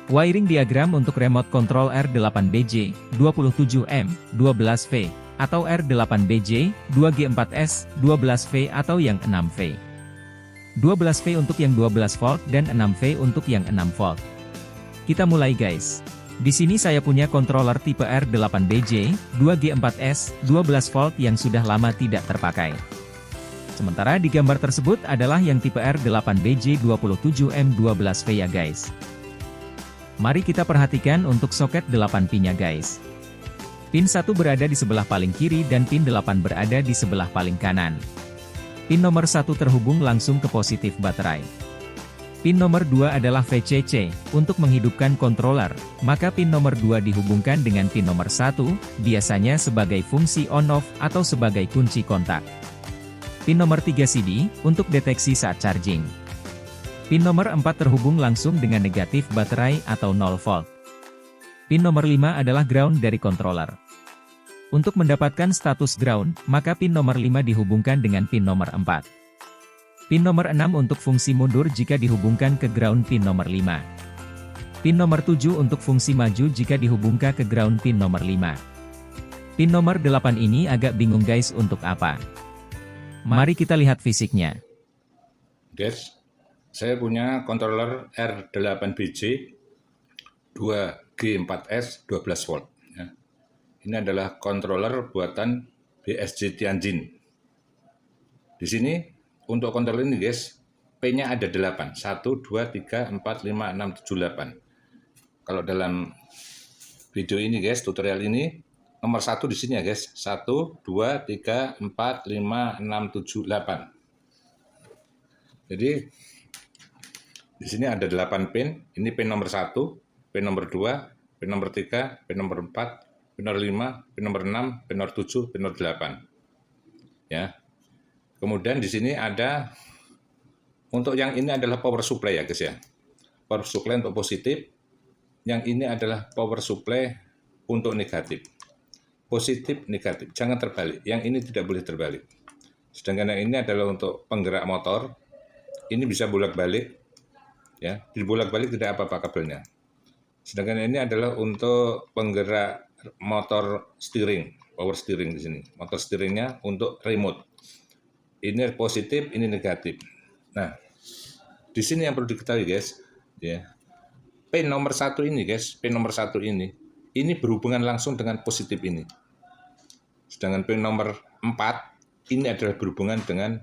Wiring diagram untuk remote control R8BJ, 27M, 12V, atau R8BJ, 2G4S, 12V atau yang 6V. 12V untuk yang 12 volt dan 6V untuk yang 6 volt. Kita mulai guys. Di sini saya punya controller tipe R8BJ, 2G4S, 12 volt yang sudah lama tidak terpakai. Sementara di gambar tersebut adalah yang tipe R8BJ 27M 12V ya guys. Mari kita perhatikan untuk soket 8 pinnya guys. Pin 1 berada di sebelah paling kiri dan pin 8 berada di sebelah paling kanan. Pin nomor 1 terhubung langsung ke positif baterai. Pin nomor 2 adalah VCC, untuk menghidupkan controller, maka pin nomor 2 dihubungkan dengan pin nomor 1, biasanya sebagai fungsi on-off atau sebagai kunci kontak. Pin nomor 3 CD, untuk deteksi saat charging. Pin nomor 4 terhubung langsung dengan negatif baterai atau 0 volt. Pin nomor 5 adalah ground dari controller. Untuk mendapatkan status ground, maka pin nomor 5 dihubungkan dengan pin nomor 4. Pin nomor 6 untuk fungsi mundur jika dihubungkan ke ground pin nomor 5. Pin nomor 7 untuk fungsi maju jika dihubungkan ke ground pin nomor 5. Pin nomor 8 ini agak bingung guys untuk apa. Mari kita lihat fisiknya. Guys, saya punya controller R8BJ 2G4S 12 volt. Ya. Ini adalah controller buatan BSJ Tianjin. Di sini untuk controller ini guys, P-nya ada 8. 1, 2, 3, 4, 5, 6, 7, 8. Kalau dalam video ini guys, tutorial ini, nomor 1 di sini ya guys. 1, 2, 3, 4, 5, 6, 7, 8. Jadi di sini ada 8 pin. Ini pin nomor 1, pin nomor 2, pin nomor 3, pin nomor 4, pin nomor 5, pin nomor 6, pin nomor 7, pin nomor 8. Ya. Kemudian di sini ada untuk yang ini adalah power supply ya guys ya. Power supply untuk positif. Yang ini adalah power supply untuk negatif. Positif, negatif. Jangan terbalik. Yang ini tidak boleh terbalik. Sedangkan yang ini adalah untuk penggerak motor. Ini bisa bolak-balik. Ya, dibolak-balik tidak apa-apa kabelnya. Sedangkan ini adalah untuk penggerak motor steering, power steering di sini. Motor steeringnya untuk remote. Ini positif, ini negatif. Nah, di sini yang perlu diketahui guys, ya. Pin nomor 1 ini guys, pin nomor 1 ini berhubungan langsung dengan positif ini. Sedangkan pin nomor 4 ini adalah berhubungan dengan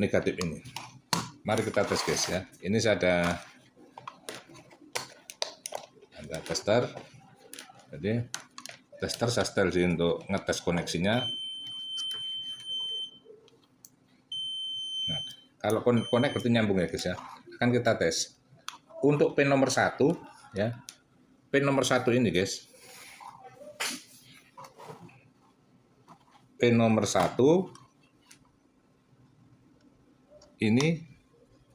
negatif ini. Mari kita tes guys ya. Ini saya ada tester. Jadi tester saya setel sih untuk ngetes koneksinya. Nah, kalau connect berarti nyambung ya guys ya. Akan kita tes. Untuk pin nomor 1 ya. Pin nomor 1 ini guys. Pin nomor 1 ini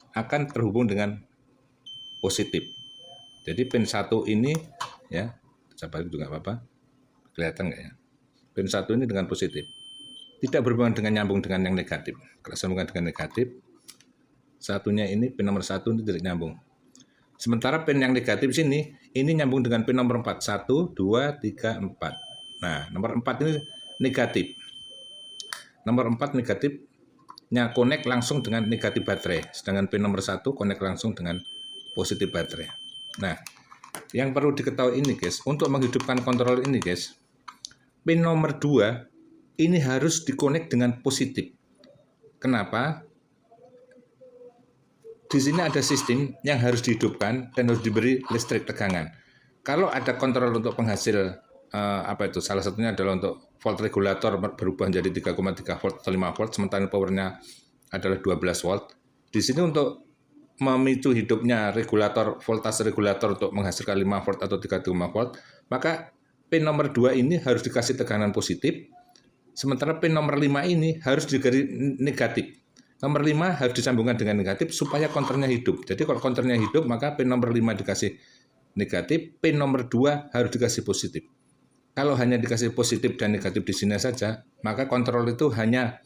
akan terhubung dengan positif. Jadi pin 1 ini ya, saya balik juga apa-apa. Kelihatan nggak ya? Pin 1 ini dengan positif. Tidak berhubungan dengan nyambung dengan yang negatif. Kalau sambungan dengan negatif, satunya ini pin nomor 1 ini tidak nyambung. Sementara pin yang negatif sini, ini nyambung dengan pin nomor 4. 1, 2, 3, 4. Nah, nomor 4 ini negatif. Nomor 4 negatifnya connect langsung dengan negatif baterai. Sedangkan pin nomor 1 connect langsung dengan positif baterai. Nah, yang perlu diketahui ini guys, untuk menghidupkan controller ini guys, pin nomor 2 ini harus dikonek dengan positif. Kenapa? Di sini ada sistem yang harus dihidupkan dan harus diberi listrik tegangan. Kalau ada controller untuk penghasil salah satunya adalah untuk volt regulator berubah menjadi 3,3 volt atau 5 volt, sementara powernya adalah 12 volt. Di sini untuk memicu hidupnya regulator, voltase regulator untuk menghasilkan 5 volt atau 3,5 volt, maka pin nomor 2 ini harus dikasih tekanan positif, sementara pin nomor 5 ini harus diberi negatif. Nomor 5 harus disambungkan dengan negatif supaya konternya hidup. Jadi kalau konternya hidup, maka pin nomor 5 dikasih negatif, pin nomor 2 harus dikasih positif. Kalau hanya dikasih positif dan negatif di sini saja, maka kontrol itu hanya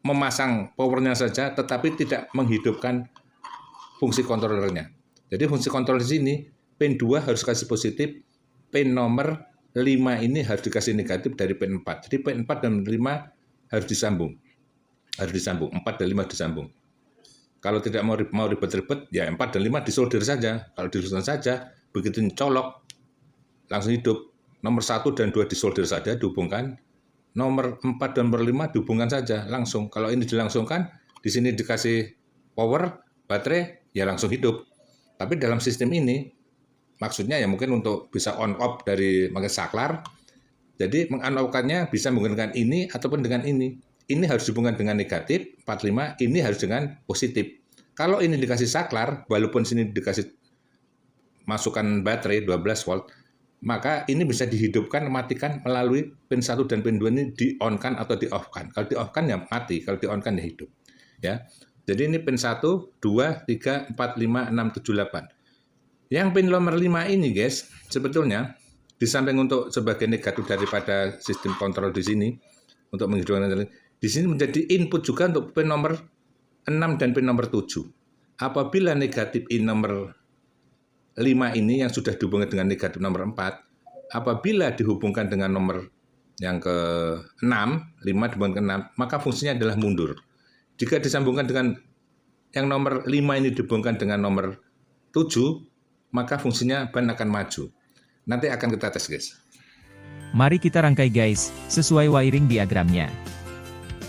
memasang powernya saja, tetapi tidak menghidupkan fungsi kontrolernya. Jadi fungsi kontrol di sini, pin 2 harus kasih positif, pin nomor 5 ini harus dikasih negatif dari pin 4. Jadi pin 4 dan 5 harus disambung. 4 dan 5 disambung. Kalau tidak mau ribet-ribet, ya 4 dan 5 disolder saja. Kalau disolder saja, begitu colok, langsung hidup. Nomor 1 dan 2 disolder saja, dihubungkan. Nomor 4 dan nomor 5 dihubungkan saja, langsung. Kalau ini dilangsungkan, di sini dikasih power, baterai, ya langsung hidup. Tapi dalam sistem ini, maksudnya ya mungkin untuk bisa on off dari pakai saklar, jadi menganalogkannya bisa menggunakan ini ataupun dengan ini. Ini harus dihubungkan dengan negatif, 45, ini harus dengan positif. Kalau ini dikasih saklar, walaupun sini dikasih masukkan baterai 12 volt, maka ini bisa dihidupkan, matikan melalui pin 1 dan pin 2 ini di-on-kan atau di-off-kan. Kalau di-off-kan ya mati, kalau di-on-kan ya hidup. Ya. Jadi ini pin 1, 2, 3, 4, 5, 6, 7, 8. Yang pin nomor 5 ini guys, sebetulnya di samping untuk sebagai negatif daripada sistem kontrol di sini, untuk menghidupkan di sini menjadi input juga untuk pin nomor 6 dan pin nomor 7. Apabila negatif in nomor 5 ini yang sudah dihubungkan dengan negatif nomor 4, apabila dihubungkan dengan nomor yang ke-6, 5 dihubungkan ke 6, maka fungsinya adalah mundur. Jika disambungkan dengan yang nomor 5 ini dihubungkan dengan nomor 7, maka fungsinya ban akan maju. Nanti akan kita tes guys. Mari kita rangkai guys, sesuai wiring diagramnya.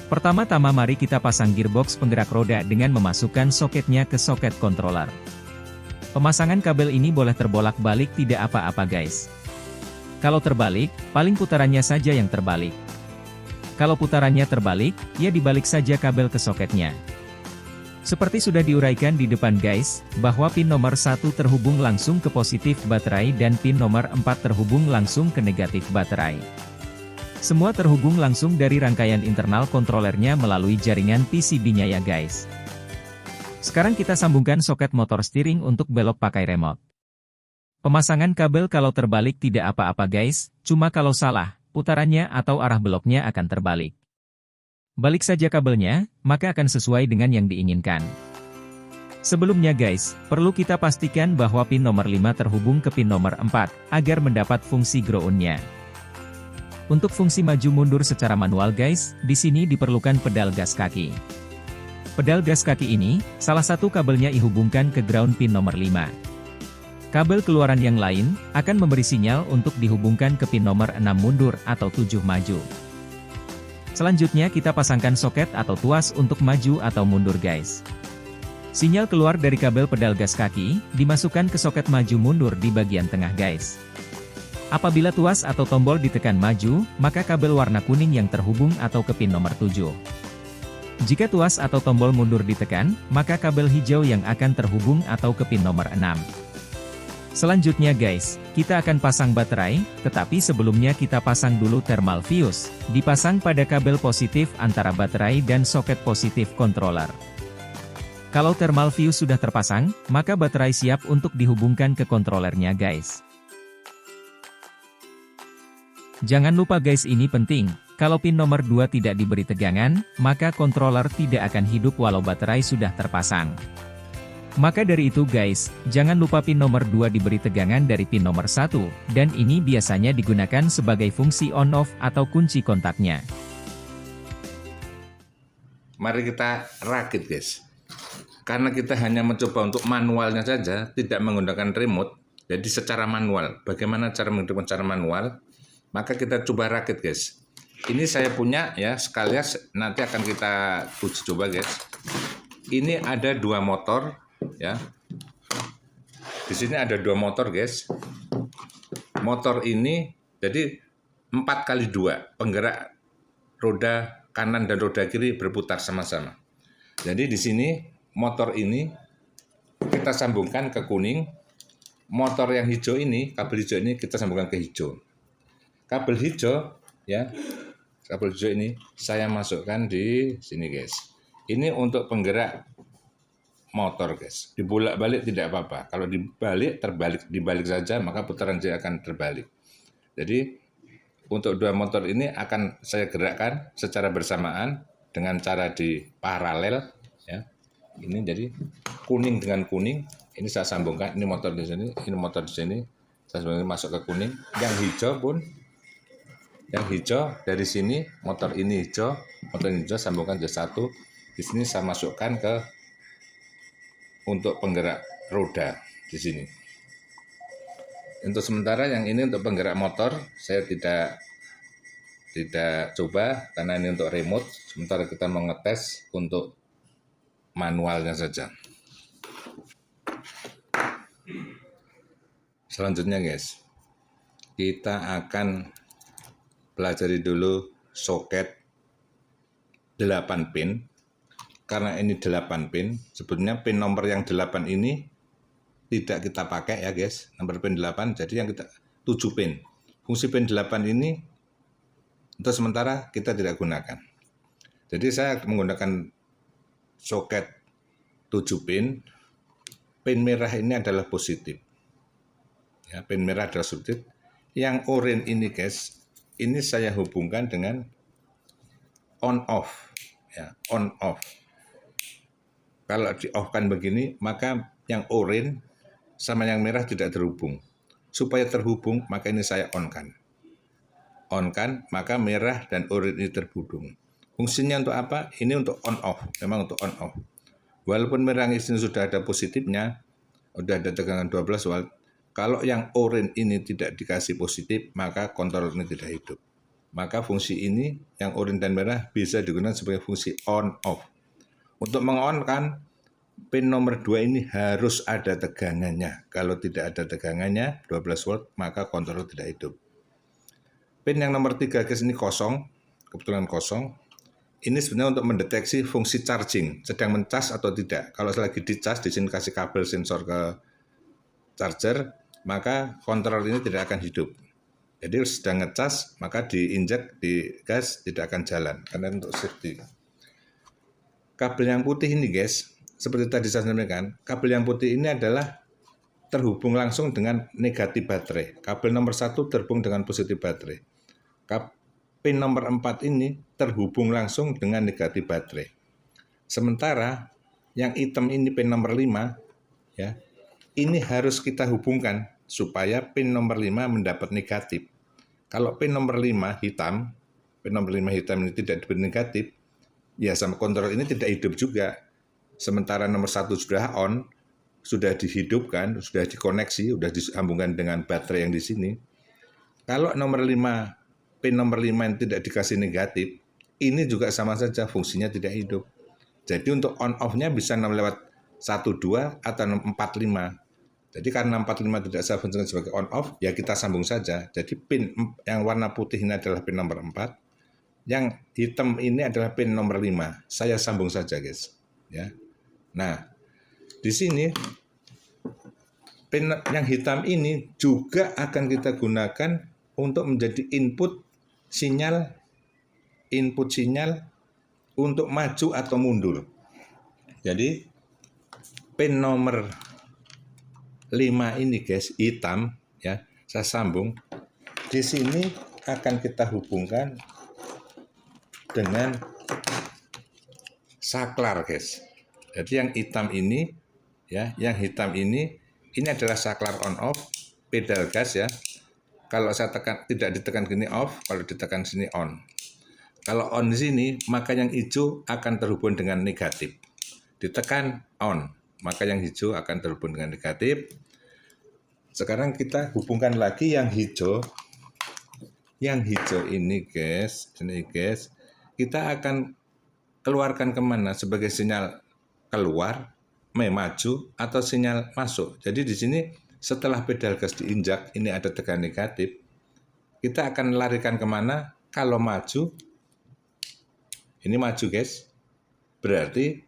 Pertama-tama mari kita pasang gearbox penggerak roda dengan memasukkan soketnya ke soket controller. Pemasangan kabel ini boleh terbolak-balik tidak apa-apa guys. Kalau terbalik, paling putarannya saja yang terbalik. Kalau putarannya terbalik, ya dibalik saja kabel ke soketnya. Seperti sudah diuraikan di depan guys, bahwa pin nomor 1 terhubung langsung ke positif baterai dan pin nomor 4 terhubung langsung ke negatif baterai. Semua terhubung langsung dari rangkaian internal kontrolernya melalui jaringan PCB-nya ya guys. Sekarang kita sambungkan soket motor steering untuk belok pakai remote. Pemasangan kabel kalau terbalik tidak apa-apa guys, cuma kalau salah, putarannya atau arah beloknya akan terbalik. Balik saja kabelnya, maka akan sesuai dengan yang diinginkan. Sebelumnya guys, perlu kita pastikan bahwa pin nomor 5 terhubung ke pin nomor 4, agar mendapat fungsi ground-nya. Untuk fungsi maju mundur secara manual guys, di sini diperlukan pedal gas kaki. Pedal gas kaki ini, salah satu kabelnya dihubungkan ke ground pin nomor 5. Kabel keluaran yang lain, akan memberi sinyal untuk dihubungkan ke pin nomor 6 mundur atau 7 maju. Selanjutnya kita pasangkan soket atau tuas untuk maju atau mundur guys. Sinyal keluar dari kabel pedal gas kaki, dimasukkan ke soket maju mundur di bagian tengah guys. Apabila tuas atau tombol ditekan maju, maka kabel warna kuning yang terhubung atau ke pin nomor 7. Jika tuas atau tombol mundur ditekan, maka kabel hijau yang akan terhubung atau ke pin nomor 6. Selanjutnya guys, kita akan pasang baterai, tetapi sebelumnya kita pasang dulu thermal fuse, dipasang pada kabel positif antara baterai dan soket positif controller. Kalau thermal fuse sudah terpasang, maka baterai siap untuk dihubungkan ke kontrolernya guys. Jangan lupa guys, ini penting, kalau pin nomor 2 tidak diberi tegangan, maka controller tidak akan hidup walau baterai sudah terpasang. Maka dari itu guys, jangan lupa pin nomor 2 diberi tegangan dari pin nomor 1, dan ini biasanya digunakan sebagai fungsi on-off atau kunci kontaknya. Mari kita rakit guys. Karena kita hanya mencoba untuk manualnya saja, tidak menggunakan remote, jadi secara manual. Bagaimana cara menghidupkan secara manual? Maka kita coba rakit guys. Ini saya punya ya, sekalian nanti akan kita uji coba guys. Ini ada 2 motor ya. Di sini ada 2 motor guys. Motor ini jadi 4x2 penggerak roda kanan dan roda kiri berputar sama-sama. Jadi di sini motor ini kita sambungkan ke kuning. Motor yang hijau ini, kabel hijau ini kita sambungkan ke hijau. Kabel hijau ya, kabel hijau ini saya masukkan di sini guys. Ini untuk penggerak motor guys. Dibolak-balik tidak apa-apa. Kalau dibalik saja maka putaran dia akan terbalik. Jadi untuk 2 motor ini akan saya gerakkan secara bersamaan dengan cara di paralel ya. Ini jadi kuning dengan kuning, Ini saya sambungkan, ini motor di sini, ini motor di sini. Saya sambungkan masuk ke kuning. Yang hijau pun, yang hijau dari sini, motor ini hijau, sambungkan jadi satu. Di sini saya masukkan ke untuk penggerak roda di sini. Untuk sementara yang ini untuk penggerak motor saya tidak coba karena ini untuk remote. Sementara kita mau ngetes untuk manualnya saja. Selanjutnya guys, kita akan pelajari dulu soket 8 pin. Karena ini 8 pin, sebetulnya pin nomor yang 8 ini tidak kita pakai ya guys, nomor pin 8, jadi yang kita 7 pin. Fungsi pin 8 ini untuk sementara kita tidak gunakan. Jadi saya menggunakan soket 7 pin. Pin merah ini adalah positif. Ya, pin merah adalah positif. Yang oranye ini guys, ini saya hubungkan dengan on off. Ya, on off. Kalau di off kan begini, maka yang oranye sama yang merah tidak terhubung. Supaya terhubung, maka ini saya on-kan. On-kan, maka merah dan oranye ini terhubung. Fungsinya untuk apa? Ini untuk on-off, memang untuk on-off. Walaupun merah ini sudah ada positifnya, sudah ada tegangan 12 volt, kalau yang oranye ini tidak dikasih positif, maka kontrol ini tidak hidup. Maka fungsi ini, yang oranye dan merah, bisa digunakan sebagai fungsi on-off. Untuk meng-on-kan, pin nomor 2 ini harus ada tegangannya. Kalau tidak ada tegangannya, 12 volt, maka kontrol tidak hidup. Pin yang nomor 3 guys ini kosong, kebetulan kosong. Ini sebenarnya untuk mendeteksi fungsi charging, sedang mencas atau tidak. Kalau lagi dicas, di sini kasih kabel sensor ke charger, maka kontrol ini tidak akan hidup. Jadi sedang ngecas, maka diinjek, di gas tidak akan jalan, karena untuk safety. Kabel yang putih ini guys, seperti tadi saya sampaikan, kabel yang putih ini adalah terhubung langsung dengan negatif baterai. Kabel nomor 1 terhubung dengan positif baterai. Pin nomor 4 ini terhubung langsung dengan negatif baterai. Sementara yang hitam ini pin nomor 5, ya, ini harus kita hubungkan supaya pin nomor 5 mendapat negatif. Kalau pin nomor 5 hitam, pin nomor 5 hitam ini tidak diberi negatif, ya sama kontrol ini tidak hidup juga. Sementara nomor 1 sudah on, sudah dihidupkan, sudah dikoneksi, sudah disambungkan dengan baterai yang di sini. Kalau nomor 5, pin nomor 5 yang tidak dikasih negatif, ini juga sama saja fungsinya tidak hidup. Jadi untuk on off-nya bisa lewat 12 atau 45. Jadi karena 45 tidak saya fungsikan sebagai on off, ya kita sambung saja. Jadi pin yang warna putih ini adalah pin nomor 4. Yang hitam ini adalah pin nomor 5. Saya sambung saja guys. Ya. Nah, di sini pin yang hitam ini juga akan kita gunakan untuk menjadi input sinyal untuk maju atau mundur. Jadi pin nomor 5 ini guys, hitam ya, saya sambung. Di sini akan kita hubungkan dengan saklar guys. Jadi yang hitam ini ya, yang hitam ini adalah saklar on off, pedal gas ya. Kalau saya tekan, tidak ditekan gini off, kalau ditekan sini on. Kalau on di sini, maka yang hijau akan terhubung dengan negatif. Ditekan on, maka yang hijau akan terhubung dengan negatif. Sekarang kita hubungkan lagi yang hijau. Yang hijau ini guys, kita akan keluarkan kemana sebagai sinyal keluar, maju atau sinyal masuk. Jadi di sini setelah pedal gas diinjak, ini ada tegangan negatif. Kita akan larikan kemana? Kalau maju, ini maju guys. Berarti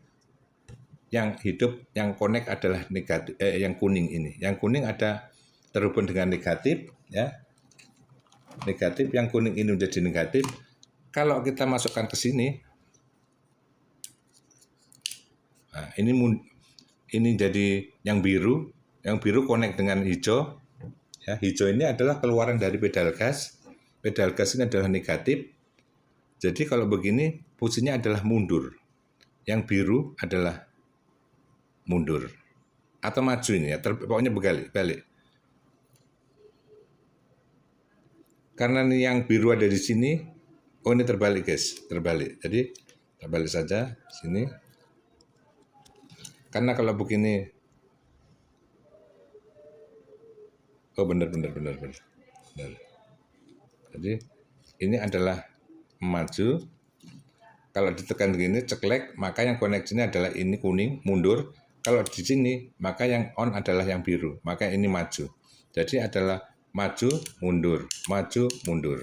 yang hidup, yang connect adalah negatif. Yang kuning ini. Yang kuning ada terhubung dengan negatif, ya. Negatif, yang kuning ini menjadi negatif. Kalau kita masukkan ke sini, nah, ini jadi yang biru connect dengan hijau. Ya, hijau ini adalah keluaran dari pedal gas. Pedal gas ini adalah negatif. Jadi kalau begini, fungsinya adalah mundur. Yang biru adalah mundur. atau maju ini ya, pokoknya balik. Karena ini yang biru ada di sini, oh ini terbalik guys, terbalik. Jadi terbalik saja sini. Karena kalau begini, oh benar. Jadi ini adalah maju. Kalau ditekan begini ceklek, maka yang koneksinya adalah ini kuning, mundur. Kalau di sini, maka yang on adalah yang biru, maka ini maju. Jadi adalah maju, mundur, maju, mundur.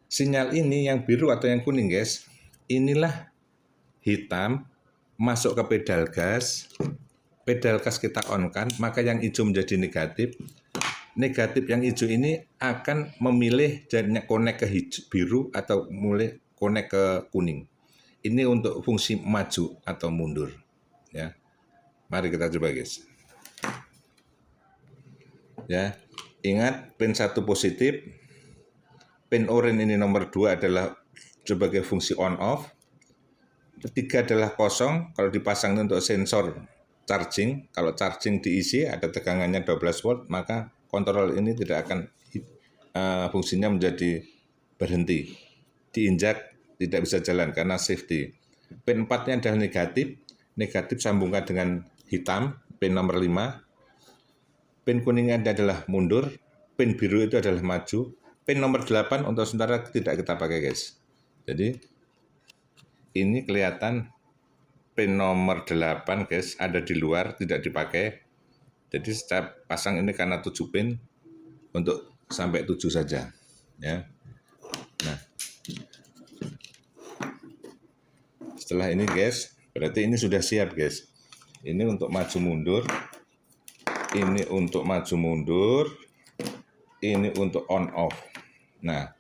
Sinyal ini yang biru atau yang kuning guys, inilah hitam masuk ke pedal gas kita on kan, maka yang hijau menjadi negatif. Negatif yang hijau ini akan memilih jadinya connect ke biru atau mulai connect ke kuning. Ini untuk fungsi maju atau mundur. Ya, mari kita coba guys. Ya, ingat pin 1 positif, pin oranye ini nomor 2 adalah sebagai fungsi on off. 3 adalah kosong kalau dipasang untuk sensor charging. Kalau charging diisi ada tegangannya 12 volt, maka kontrol ini tidak akan fungsinya menjadi berhenti. Diinjak tidak bisa jalan karena safety. Pin 4-nya adalah negatif sambungkan dengan hitam, pin nomor 5. Pin kuningnya adalah mundur, pin biru itu adalah maju. Pin nomor 8 untuk sementara tidak kita pakai guys. Jadi ini kelihatan pin nomor 8 guys ada di luar, tidak dipakai. Jadi setiap pasang ini karena 7 pin untuk sampai 7 saja ya. Nah, setelah ini guys, berarti ini sudah siap guys. Ini untuk maju mundur, ini untuk maju mundur, ini untuk on off. Nah,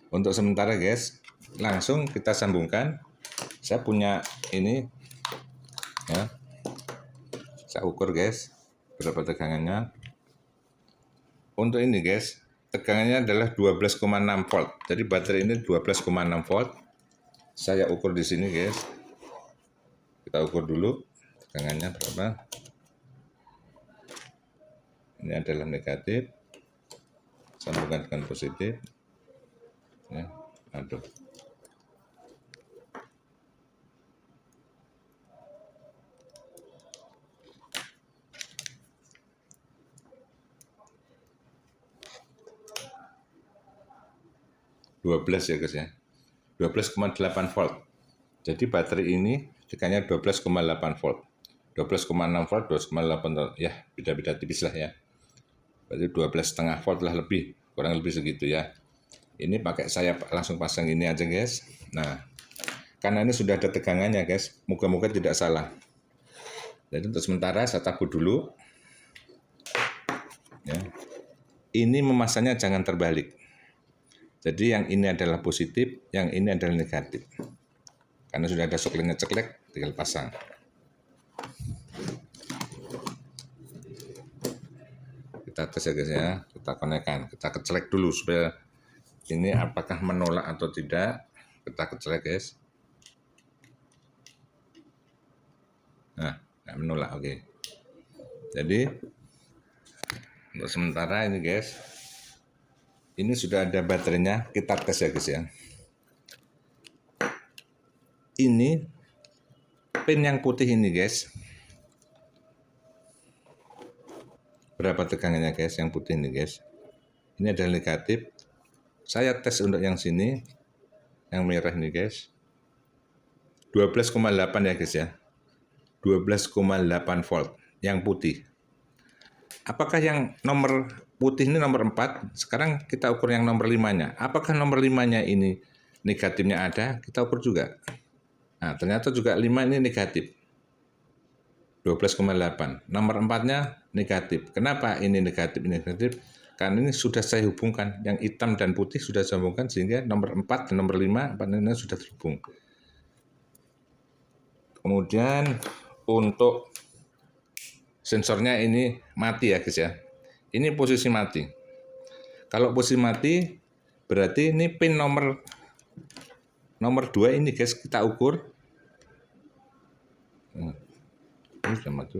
untuk sementara guys, langsung kita sambungkan. Saya punya ini ya, saya ukur guys berapa tegangannya. Untuk ini guys, tegangannya adalah 12,6 volt. Jadi baterai ini 12,6 volt. Saya ukur di sini guys. Kita ukur dulu tegangannya berapa. Ini adalah negatif, sambungkan dengan positif. Ya, aduh. Ya guys ya, 12,8 volt. Jadi baterai ini tegangannya 12,8 volt. 12,6 volt, 12,8 volt. Ya, beda-beda tipis lah ya. Berarti 12,5 volt lah lebih, kurang lebih segitu ya. Ini pakai saya langsung pasang ini aja guys. Nah, karena ini sudah ada tegangannya guys, moga-moga tidak salah. Jadi untuk sementara saya tabur dulu. Ya. Ini memasangnya jangan terbalik. Jadi yang ini adalah positif, yang ini adalah negatif. Karena sudah ada sokletnya ceklek, tinggal pasang. Kita tes ya guys ya, kita konekkan, kita kecelek dulu supaya ini apakah menolak atau tidak. Kita kecelek guys. Nah, nggak menolak, oke. Jadi untuk sementara ini guys, ini sudah ada baterainya, kita tes ya guys ya. Ini pin yang putih ini guys, berapa tegangannya guys yang putih ini guys. Ini adalah negatif. Saya tes untuk yang sini, yang merah ini guys, 12,8 ya guys ya, 12,8 volt yang putih. Apakah yang nomor putih ini nomor 4, sekarang kita ukur yang nomor 5-nya. Apakah nomor 5-nya ini negatifnya ada? Kita ukur juga. Nah, ternyata juga 5 ini negatif. 12,8. Nomor 4-nya negatif. Kenapa ini negatif? Ini negatif. Karena ini sudah saya hubungkan. Yang hitam dan putih sudah saya hubungkan sehingga nomor 4 dan nomor 5 ini sudah terhubung. Kemudian untuk sensornya ini mati ya guys ya. Ini posisi mati. Kalau posisi mati berarti ini pin nomor 2 ini guys kita ukur. Ini sudah mati.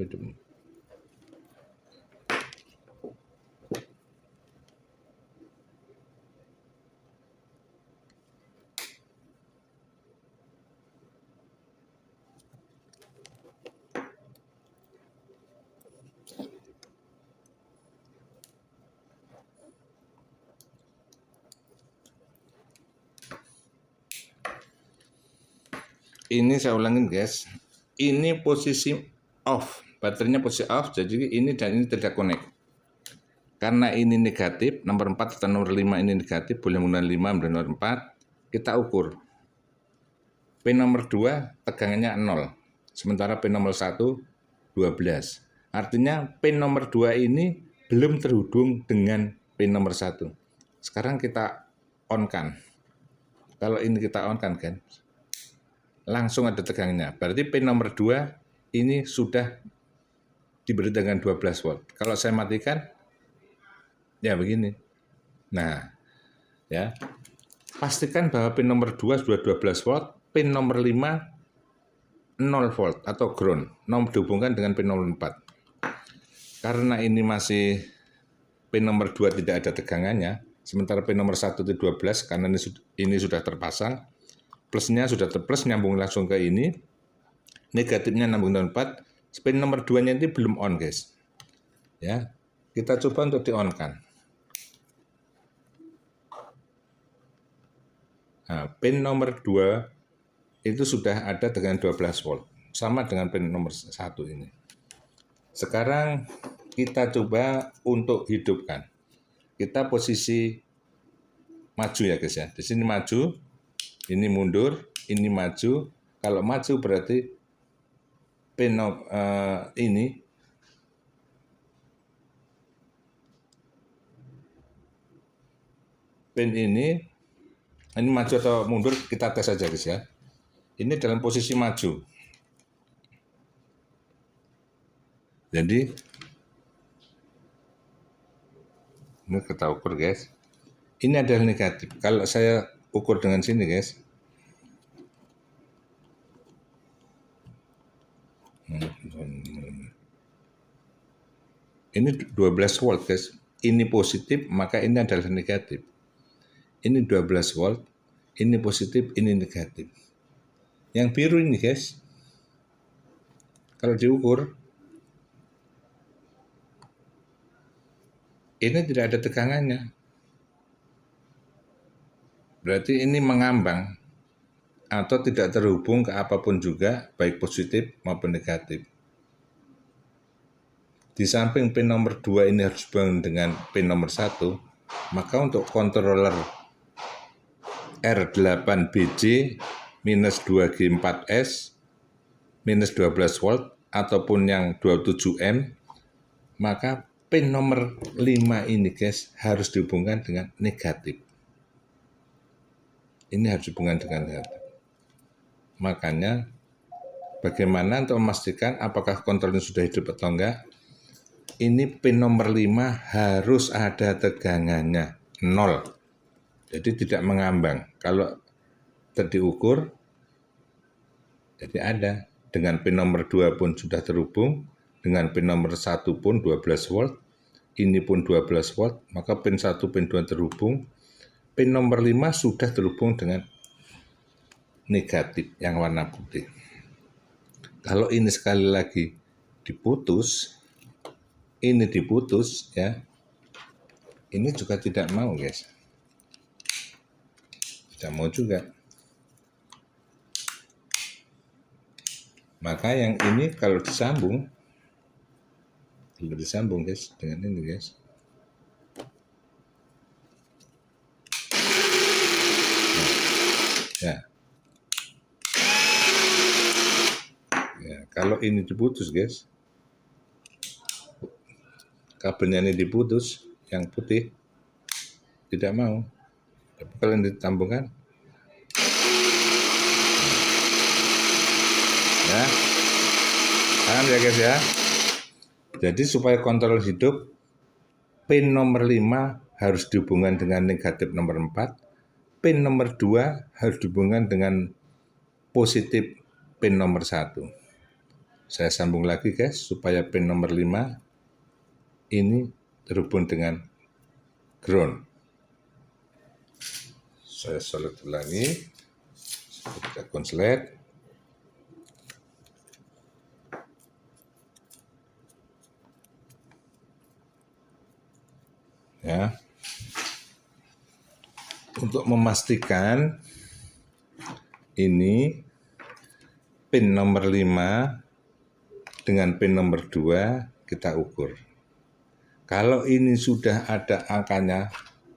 Ini saya ulangin guys, ini posisi off, baterainya posisi off, jadi ini dan ini tidak connect. Karena ini negatif, nomor 4 atau nomor 5 ini negatif, boleh menggunakan 5 dan nomor 4, kita ukur. Pin nomor 2 tegangannya 0, sementara pin nomor 1 12. Artinya pin nomor 2 ini belum terhubung dengan pin nomor 1. Sekarang kita on-kan. Kalau ini kita on-kan kan, langsung ada tegangannya. Berarti pin nomor 2 ini sudah diberi tegangan 12 volt. Kalau saya matikan, ya begini. Nah, ya, pastikan bahwa pin nomor 2 sudah 12 volt, pin nomor 5 0 volt atau ground, dihubungkan dengan pin nomor 4. Karena ini masih pin nomor 2 tidak ada tegangannya, sementara pin nomor 1 itu 12, karena ini sudah terpasang, plusnya sudah terplus, nyambung langsung ke ini, negatifnya nyambung dengan 4, pin nomor 2-nya ini belum on guys. Ya, kita coba untuk di-on-kan. Nah, pin nomor 2 itu sudah ada dengan 12 volt, sama dengan pin nomor 1 ini. Sekarang kita coba untuk hidupkan. Kita posisi maju ya guys ya. Di sini maju, ini mundur, ini maju. Kalau maju berarti pin ini maju atau mundur, kita tes saja guys ya. Ini dalam posisi maju. Jadi ini kita ukur guys. Ini adalah negatif. Kalau saya ukur dengan sini guys, ini 12 volt guys. Ini positif, maka ini adalah negatif. Ini 12 volt, ini positif, ini negatif. Yang biru ini guys, kalau diukur, ini tidak ada tegangannya. Berarti ini mengambang atau tidak terhubung ke apapun juga, baik positif maupun negatif. Di samping pin nomor 2 ini harus hubungan dengan pin nomor 1, maka untuk controller R8BJ minus 2G4S minus 12 volt ataupun yang 27M, maka pin nomor 5 ini guys harus dihubungkan dengan negatif. Ini harus dihubungkan dengan negatif. Makanya bagaimana untuk memastikan apakah kontrolnya sudah hidup atau enggak? Ini pin nomor 5 harus ada tegangannya 0. Jadi tidak mengambang. Kalau diukur, jadi ada. Dengan pin nomor 2 pun sudah terhubung, dengan pin nomor 1 pun 12 volt, ini pun 12 volt, maka pin 1, pin 2 terhubung, pin nomor 5 sudah terhubung dengan negatif yang warna putih. Kalau ini sekali lagi diputus, ini diputus ya, ini juga tidak mau guys, tidak mau juga. Maka yang ini kalau disambung guys dengan ini guys, ya. Ya, kalau ini diputus guys, kabelnya ini diputus, yang putih tidak mau. Tapi kalau ini ditambungkan, ya, paham ya guys ya. Jadi supaya kontrol hidup, pin nomor 5 harus dihubungkan dengan negatif nomor 4, pin nomor 2 harus dihubungkan dengan positif pin nomor 1. Saya sambung lagi guys, supaya pin nomor 5 ini terhubung dengan ground. Saya solid lagi, kita konslet. Ya, untuk memastikan ini pin nomor 5 dengan pin nomor 2 kita ukur. Kalau ini sudah ada angkanya,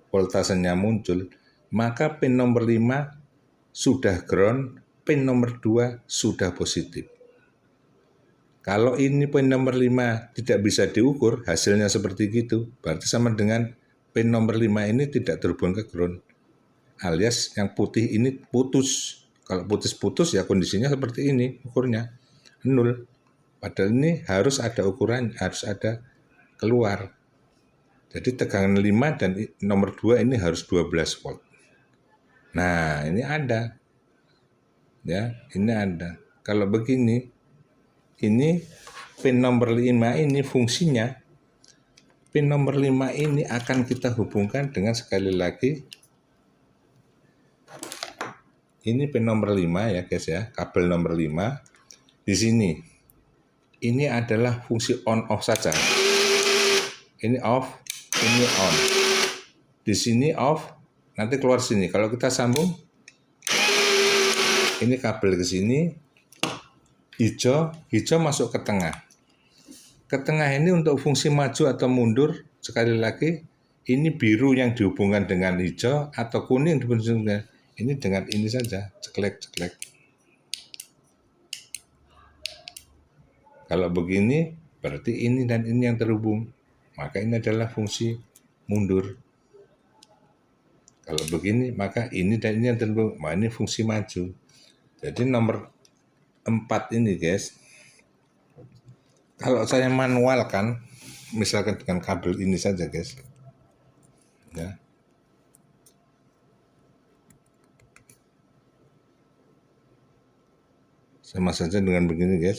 voltasenya muncul, maka pin nomor 5 sudah ground, pin nomor 2 sudah positif. Kalau ini pin nomor 5 tidak bisa diukur, hasilnya seperti gitu, berarti sama dengan pin nomor 5 ini tidak terhubung ke ground. Alias yang putih ini putus. Kalau putus-putus ya kondisinya seperti ini, ukurnya 0. Padahal ini harus ada ukuran, harus ada keluar. Jadi tegangan 5 dan nomor 2 ini harus 12 volt. Nah, ini ada. Ya, ini ada. Kalau begini, ini pin nomor 5 ini fungsinya, pin nomor 5 ini akan kita hubungkan dengan, sekali lagi, ini pin nomor 5 ya guys ya, kabel nomor 5. Di sini, ini adalah fungsi on off saja. Ini off, ini on. Di sini off, nanti keluar sini. Kalau kita sambung, ini kabel ke sini, hijau masuk ke tengah. Ke tengah ini untuk fungsi maju atau mundur, sekali lagi, ini biru yang dihubungkan dengan hijau atau kuning dihubungkan ini dengan ini saja, ceklek-ceklek. Kalau begini, berarti ini dan ini yang terhubung. Maka ini adalah fungsi mundur. Kalau begini, maka ini dan ini yang terhubung. Maka ini fungsi maju. Jadi nomor 4 ini guys, kalau saya manualkan, misalkan dengan kabel ini saja guys, ya. Sama saja dengan begini guys.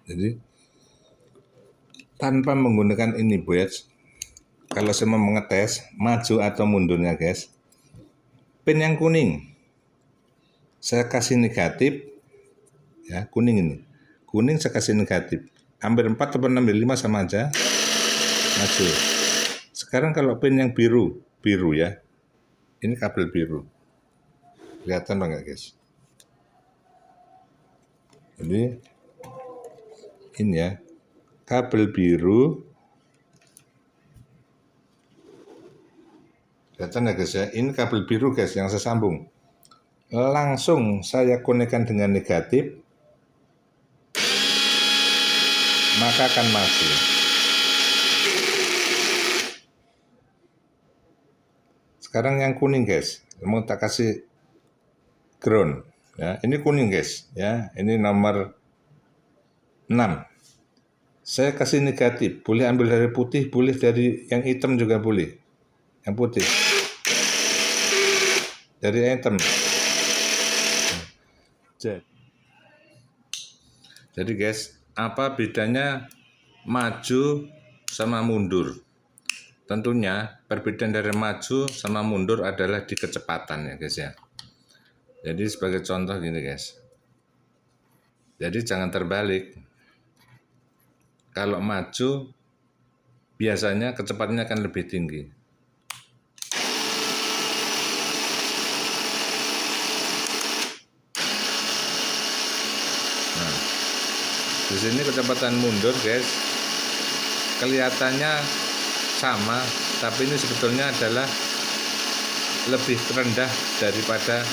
Jadi tanpa menggunakan ini guys, kalau saya mau mengetes maju atau mundurnya guys, pin yang kuning saya kasih negatif, ya kuning ini, kuning saya kasih negatif, ambil 4 atau ambil 5 sama aja, maju. Sekarang kalau pin yang biru ya, ini kabel biru, kelihatan enggak guys? Jadi ini ya, kabel biru, kelihatan ya guys ya, ini kabel biru guys yang saya sambung. Langsung saya konekkan dengan negatif, maka akan maju. Sekarang yang kuning guys, mau tak kasih ground ya, ini kuning guys ya, ini nomor 6. Saya kasih negatif, boleh ambil dari putih, boleh dari yang hitam juga boleh. Yang putih dari yang hitam. Jadi guys, apa bedanya maju sama mundur? Tentunya perbedaan dari maju sama mundur adalah di kecepatan ya guys ya. Jadi sebagai contoh gini guys. Jadi jangan terbalik. Kalau maju biasanya kecepatannya akan lebih tinggi. Nah, di sini kecepatan mundur guys, kelihatannya sama, tapi ini sebetulnya adalah lebih rendah daripada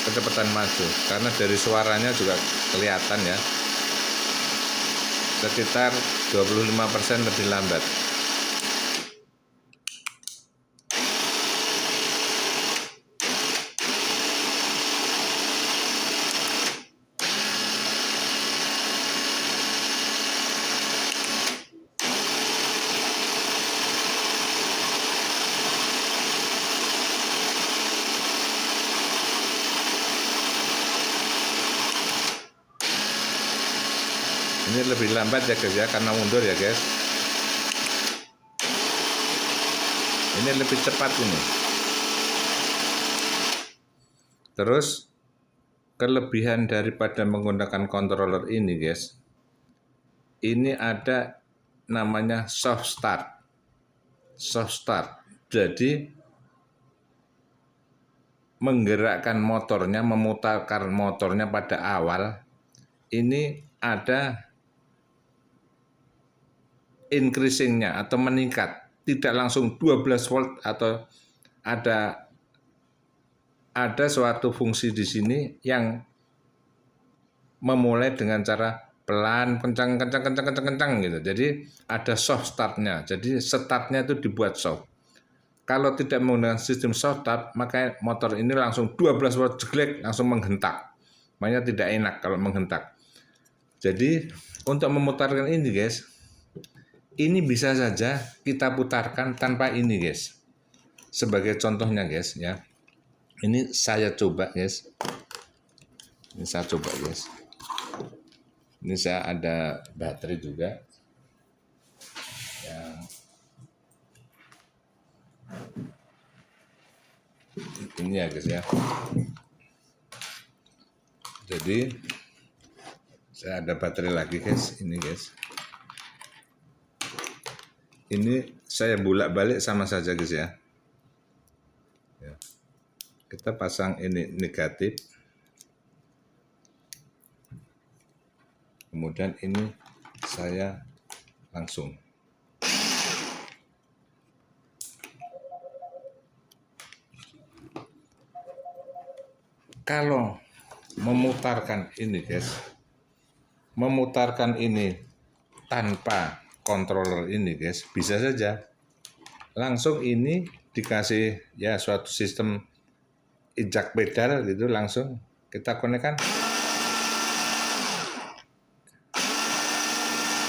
kecepatan maju, karena dari suaranya juga kelihatan ya, sekitar 25% lebih lambat. Ini lebih lambat ya guys ya, karena mundur ya guys. Ini lebih cepat ini. Terus kelebihan daripada menggunakan controller ini guys, ini ada namanya soft start. Soft start. Jadi menggerakkan motornya, memutarkan motornya pada awal, ini ada increasingnya atau meningkat. Tidak langsung 12 volt atau ada suatu fungsi di sini yang memulai dengan cara pelan, kencang gitu. Jadi ada soft startnya. Jadi startnya itu dibuat soft. Kalau tidak menggunakan sistem soft start, maka motor ini langsung 12 volt jeglek, langsung menghentak. Makanya tidak enak kalau menghentak. Jadi untuk memutarkan ini guys, ini bisa saja kita putarkan tanpa ini guys. Sebagai contohnya guys ya. Ini saya coba guys. Ini saya coba guys. Ini saya ada baterai juga. Yang ini ya guys ya. Jadi saya ada baterai lagi guys. Ini guys. Ini saya bolak-balik sama saja guys ya. Kita pasang ini negatif. Kemudian ini saya langsung. Kalau memutarkan ini guys, memutarkan ini tanpa controller ini guys, bisa saja langsung ini dikasih ya suatu sistem injak pedal gitu, langsung kita konekkan.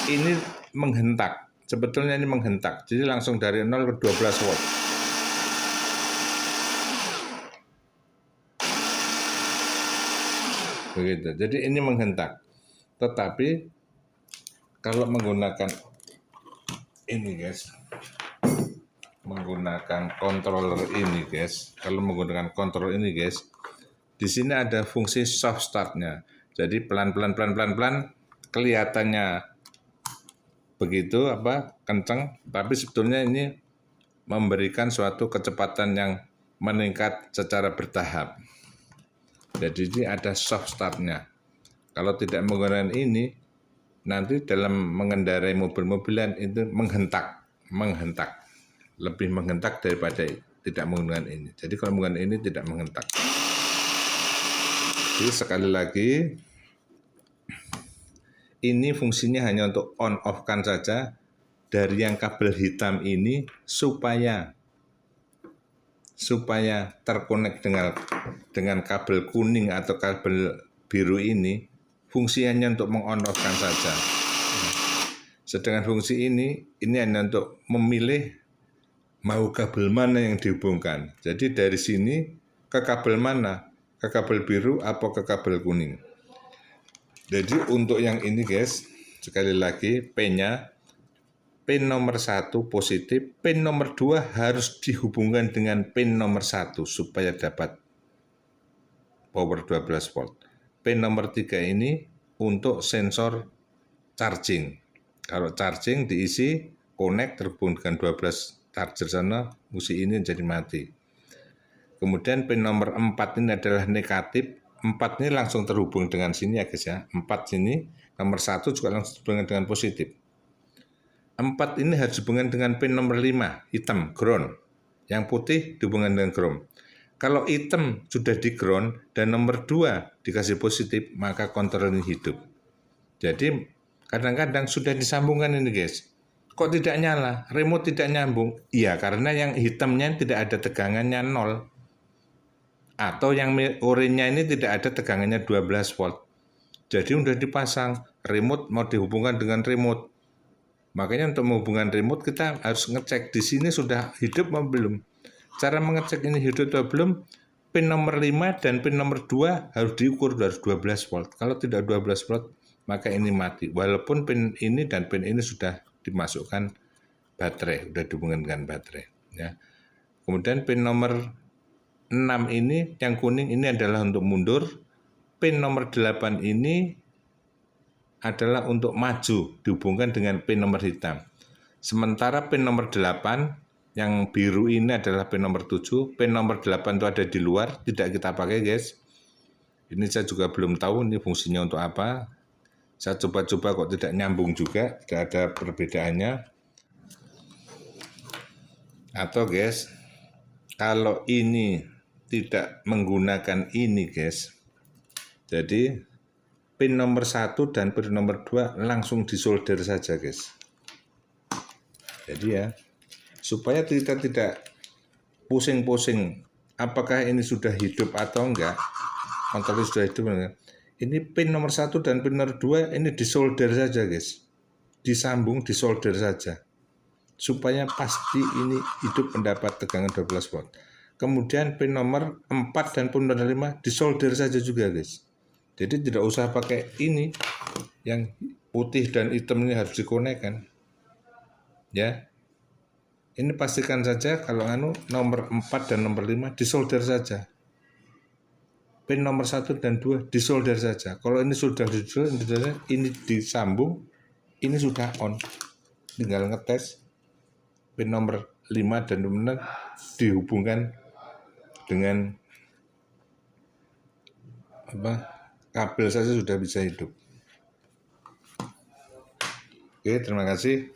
Ini menghentak, sebetulnya ini menghentak, jadi langsung dari 0 ke 12 volt. Begitu, jadi ini menghentak. Tetapi kalau menggunakan ini guys, menggunakan controller ini guys, kalau menggunakan controller ini guys, di sini ada fungsi soft startnya. Jadi pelan-pelan kelihatannya begitu kencang, tapi sebetulnya ini memberikan suatu kecepatan yang meningkat secara bertahap. Jadi ini ada soft startnya. Kalau tidak menggunakan ini, nanti dalam mengendarai mobil-mobilan itu menghentak, lebih menghentak daripada tidak menggunakan ini. Jadi kalau menggunakan ini tidak menghentak. Jadi sekali lagi, ini fungsinya hanya untuk on off kan saja dari yang kabel hitam ini supaya terkonek dengan kabel kuning atau kabel biru ini, fungsinya untuk meng-on off kan saja. Sedangkan fungsi ini hanya untuk memilih mau kabel mana yang dihubungkan. Jadi dari sini ke kabel mana? Ke kabel biru atau ke kabel kuning. Jadi untuk yang ini guys, sekali lagi P-nya, pin nomor 1 positif, pin nomor 2 harus dihubungkan dengan pin nomor 1 supaya dapat power 12 volt. Pin nomor 3 ini untuk sensor charging. Kalau charging diisi, connect terhubung dengan 12 charger sana, musi ini jadi mati. Kemudian pin nomor 4 ini adalah negatif. 4 ini langsung terhubung dengan sini ya guys ya. 4 sini, nomor 1 juga langsung terhubung dengan positif. 4 ini harus dihubungkan dengan pin nomor 5, hitam, ground. Yang putih dihubungkan dengan ground. Kalau hitam sudah di ground dan nomor 2 dikasih positif, maka kontrol ini hidup. Jadi kadang-kadang sudah disambungkan ini guys. Kok tidak nyala? Remote tidak nyambung. Iya, karena yang hitamnya tidak ada tegangannya 0. Atau yang oranye ini tidak ada tegangannya 12 volt. Jadi sudah dipasang, remote mau dihubungkan dengan remote. Makanya untuk menghubungkan remote kita harus ngecek di sini sudah hidup atau belum. Cara mengecek ini hidup atau belum, pin nomor 5 dan pin nomor 2 harus diukur harus 12 volt. Kalau tidak 12 volt, maka ini mati. Walaupun pin ini dan pin ini sudah dimasukkan baterai, sudah dihubungkan dengan baterai. Ya. Kemudian pin nomor 6 ini, yang kuning ini adalah untuk mundur. Pin nomor 8 ini adalah untuk maju dihubungkan dengan pin nomor hitam. Sementara pin nomor 8 yang biru ini adalah pin nomor 7. Pin nomor 8 itu ada di luar, tidak kita pakai guys. Ini saya juga belum tahu ini fungsinya untuk apa. Saya coba-coba kok tidak nyambung juga, tidak ada perbedaannya. Atau guys, kalau ini tidak menggunakan ini guys, jadi pin nomor 1 dan pin nomor 2 langsung disolder saja guys. Jadi ya, supaya kita tidak pusing-pusing apakah ini sudah hidup atau enggak, kontrol sudah hidup enggak. Ini pin nomor 1 dan pin nomor 2 ini disolder saja guys, disambung, disolder saja, supaya pasti ini hidup mendapat tegangan 12 volt. Kemudian pin nomor 4 dan pin nomor 5 disolder saja juga guys. Jadi tidak usah pakai ini, yang putih dan hitam ini harus dikonekkan. Ya, ini pastikan saja kalau nomor 4 dan nomor 5 disolder saja. Pin nomor 1 dan 2 disolder saja. Kalau ini sudah disolder, ini disambung, ini sudah on. Tinggal ngetes pin nomor 5 dan nomor 6 dihubungkan dengan kabel saja sudah bisa hidup. Oke, terima kasih.